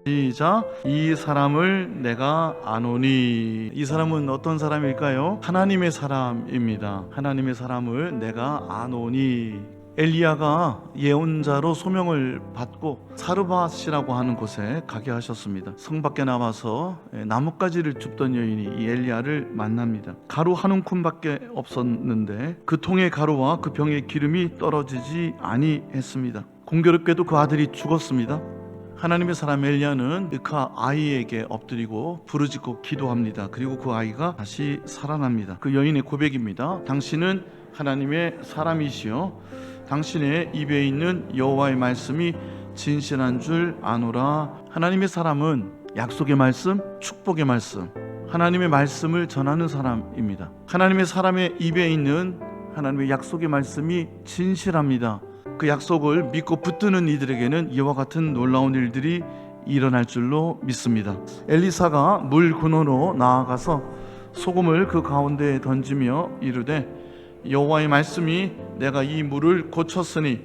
시작. 이 사람을 내가 아노니. 이 사람은 어떤 사람일까요? 하나님의 사람입니다. 하나님의 사람을 내가 아노니. 엘리야가 예언자로 소명을 받고 사르밧이라고 하는 곳에 가게 하셨습니다. 성 밖에 나와서 나뭇가지를 줍던 여인이 이 엘리야를 만납니다. 가루 한 움큼밖에 없었는데 그 통의 가루와 그 병의 기름이 떨어지지 아니했습니다. 공교롭게도 그 아들이 죽었습니다. 하나님의 사람 엘리야는 그 아이에게 엎드리고 부르짖고 기도합니다. 그리고 그 아이가 다시 살아납니다. 그 여인의 고백입니다. 당신은 하나님의 사람이시여 당신의 입에 있는 여호와의 말씀이 진실한 줄 아노라. 하나님의 사람은 약속의 말씀, 축복의 말씀, 하나님의 말씀을 전하는 사람입니다. 하나님의 사람의 입에 있는 하나님의 약속의 말씀이 진실합니다. 그 약속을 믿고 붙드는 이들에게는 이와 같은 놀라운 일들이 일어날 줄로 믿습니다. 엘리사가 물 근원으로 나아가서 소금을 그 가운데에 던지며 이르되 여호와의 말씀이 내가 이 물을 고쳤으니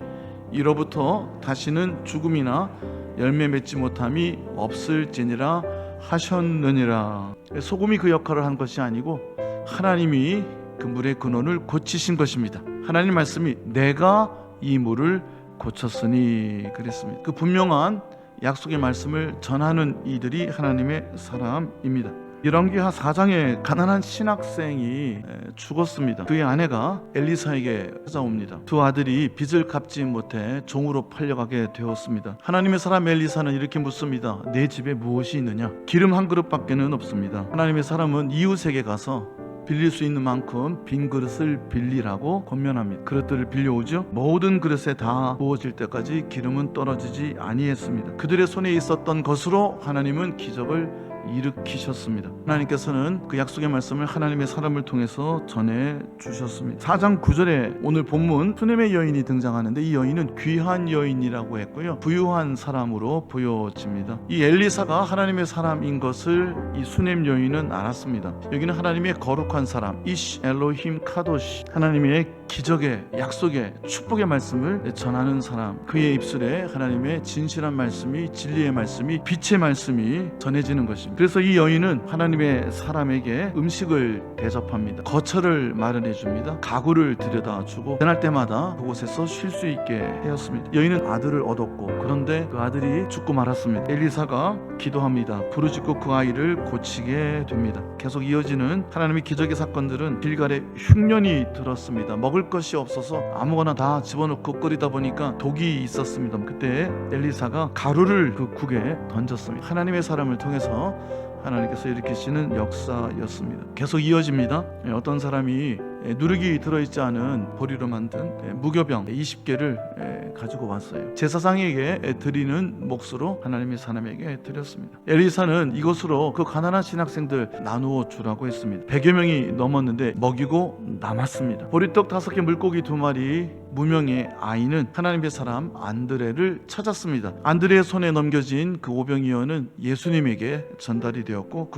이로부터 다시는 죽음이나 열매 맺지 못함이 없을지니라 하셨느니라. 소금이 그 역할을 한 것이 아니고 하나님이 그 물의 근원을 고치신 것입니다. 하나님 말씀이 내가 이 물을 고쳤으니 그랬습니다. 그 분명한 약속의 말씀을 전하는 이들이 하나님의 사람입니다. 열왕기하 4장에 가난한 신학생이 죽었습니다. 그의 아내가 엘리사에게 찾아옵니다. 두 아들이 빚을 갚지 못해 종으로 팔려가게 되었습니다. 하나님의 사람 엘리사는 이렇게 묻습니다. 내 집에 무엇이 있느냐? 기름 한 그릇밖에는 없습니다. 하나님의 사람은 이웃에게 가서 빌릴 수 있는 만큼 빈 그릇을 빌리라고 권면합니다. 그릇들을 빌려오죠. 모든 그릇에 다 부어질 때까지 기름은 떨어지지 아니했습니다. 그들의 손에 있었던 것으로 하나님은 기적을 일으키셨습니다. 하나님께서는 그 약속의 말씀을 하나님의 사람을 통해서 전해 주셨습니다. 4장 9절에 오늘 본문 수넴의 여인이 등장하는데 이 여인은 귀한 여인이라고 했고요, 부유한 사람으로 보여집니다. 이 엘리사가 하나님의 사람인 것을 이 수넴 여인은 알았습니다. 여기는 하나님의 거룩한 사람, 이시 엘로힘 카도시, 하나님의 기적의, 약속의, 축복의 말씀을 전하는 사람, 그의 입술에 하나님의 진실한 말씀이, 진리의 말씀이, 빛의 말씀이 전해지는 것입니다. 그래서 이 여인은 하나님의 사람에게 음식을 대접합니다. 거처를 마련해 줍니다. 가구를 들여다주고 떠날 때마다 그곳에서 쉴 수 있게 하였습니다. 여인은 아들을 얻었고 그런데 그 아들이 죽고 말았습니다. 엘리사가 기도합니다. 부르짖고 그 아이를 고치게 됩니다. 계속 이어지는 하나님의 기적의 사건들은 길갈에 흉년이 들었습니다. 먹을 것이 없어서 아무거나 다 집어넣고 끓이다 보니까 독이 있었습니다. 그때 엘리사가 가루를 그 국에 던졌습니다. 하나님의 사람을 통해서 하나님께서 일으키시는 역사였습니다. 계속 이어집니다. 어떤 사람이 누룩이 들어있지 않은 보리로 만든 무교병 20개를 가지고 왔어요. 제사장에게 드리는 몫으로 하나님의 사람에게 드렸습니다. 엘리사는 이것으로 그 가난한 신학생들 나누어 주라고 했습니다. 100여 명이 넘었는데 먹이고 남았습니다. 보리떡 5개, 물고기 2마리, 무명의 아이는 하나님의 사람 안드레를 찾았습니다. 안드레의 손에 넘겨진 그 오병이어는 예수님에게 전달이 되었고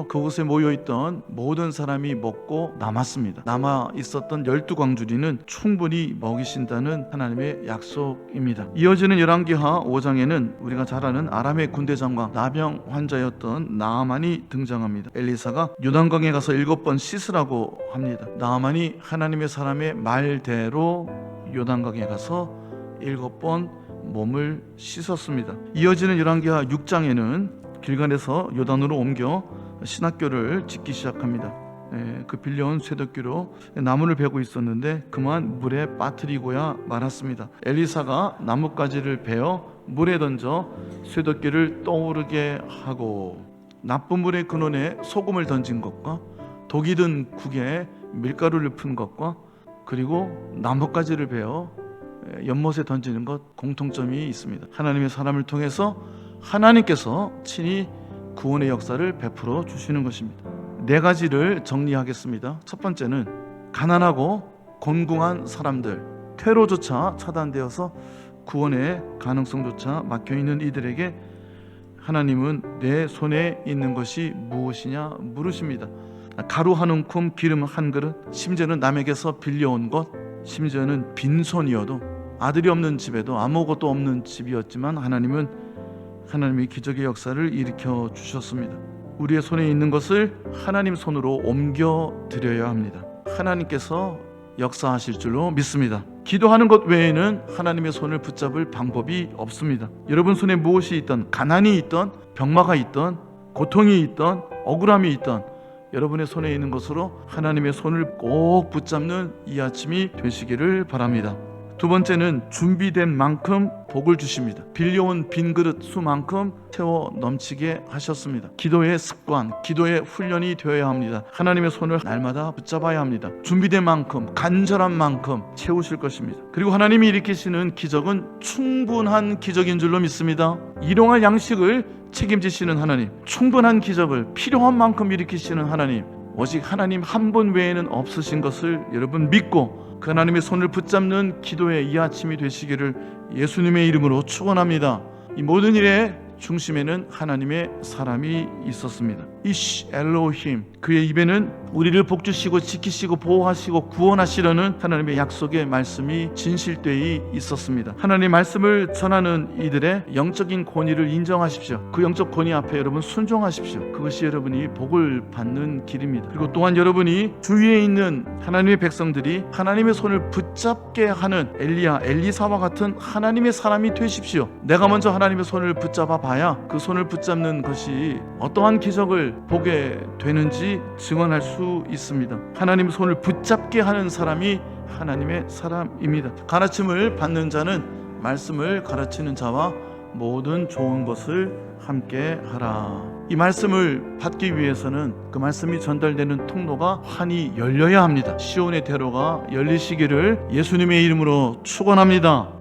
그곳에 모여있던 모든 사람이 먹고 남았습니다. 남아 있었던 12광주리는 충분히 먹이신다는 하나님의 약속입니다. 이어지는 열왕기하 5장에는 우리가 잘 아는 아람의 군대장관 나병 환자였던 나아만이 등장합니다. 엘리사가 요단강에 가서 7번 씻으라고 합니다. 나아만이 하나님의 사람의 말대로 요단강에 가서 7번 몸을 씻었습니다. 이어지는 열왕기하 6장에는 길갈에서 요단으로 옮겨 신학교를 짓기 시작합니다. 그 빌려온 쇠도끼로 나무를 베고 있었는데 그만 물에 빠뜨리고야 말았습니다. 엘리사가 나뭇가지를 베어 물에 던져 쇠도끼를 떠오르게 하고 나쁜 물의 근원에 소금을 던진 것과 독이 든 국에 밀가루를 푼 것과 그리고 나뭇가지를 베어 연못에 던지는 것 공통점이 있습니다. 하나님의 사람을 통해서 하나님께서 친히 구원의 역사를 베풀어 주시는 것입니다. 4가지를 정리하겠습니다. 첫 번째는 가난하고 곤궁한 사람들, 퇴로조차 차단되어서 구원의 가능성조차 막혀있는 이들에게 하나님은 내 손에 있는 것이 무엇이냐 물으십니다. 가루 한 움큼, 기름 한 그릇, 심지어는 남에게서 빌려온 것, 심지어는 빈손이어도 아들이 없는 집에도 아무것도 없는 집이었지만 하나님은 하나님의 기적의 역사를 일으켜 주셨습니다. 우리의 손에 있는 것을 하나님 손으로 옮겨 드려야 합니다. 하나님께서 역사하실 줄로 믿습니다. 기도하는 것 외에는 하나님의 손을 붙잡을 방법이 없습니다. 여러분 손에 무엇이 있던, 가난이 있던, 병마가 있던, 고통이 있던, 억울함이 있던, 여러분의 손에 있는 것으로 하나님의 손을 꼭 붙잡는 이 아침이 되시기를 바랍니다. 두 번째는 준비된 만큼 복을 주십니다. 빌려온 빈 그릇 수만큼 채워 넘치게 하셨습니다. 기도의 습관, 기도의 훈련이 되어야 합니다. 하나님의 손을 날마다 붙잡아야 합니다. 준비된 만큼, 간절한 만큼 채우실 것입니다. 그리고 하나님이 일으키시는 기적은 충분한 기적인 줄로 믿습니다. 일용할 양식을 책임지시는 하나님, 충분한 기적을 필요한 만큼 일으키시는 하나님, 오직 하나님 한 분 외에는 없으신 것을 여러분 믿고 그 하나님의 손을 붙잡는 기도의 이 아침이 되시기를 예수님의 이름으로 축원합니다. 이 모든 일의 중심에는 하나님의 사람이 있었습니다. 이시 엘로힘, 그의 입에는 우리를 복주시고 지키시고 보호하시고 구원하시려는 하나님의 약속의 말씀이 진실되이 있었습니다. 하나님의 말씀을 전하는 이들의 영적인 권위를 인정하십시오. 그 영적 권위 앞에 여러분 순종하십시오. 그것이 여러분이 복을 받는 길입니다. 그리고 또한 여러분이 주위에 있는 하나님의 백성들이 하나님의 손을 붙잡게 하는 엘리야, 엘리사와 같은 하나님의 사람이 되십시오. 내가 먼저 하나님의 손을 붙잡아 봐야 그 손을 붙잡는 것이 어떠한 기적을 보게 되는지 증언할 수 있습니다. 하나님의 손을 붙잡게 하는 사람이 하나님의 사람입니다. 가르침을 받는 자는 말씀을 가르치는 자와 모든 좋은 것을 함께 하라. 이 말씀을 받기 위해서는 그 말씀이 전달되는 통로가 환히 열려야 합니다. 시온의 대로가 열리시기를 예수님의 이름으로 축원합니다.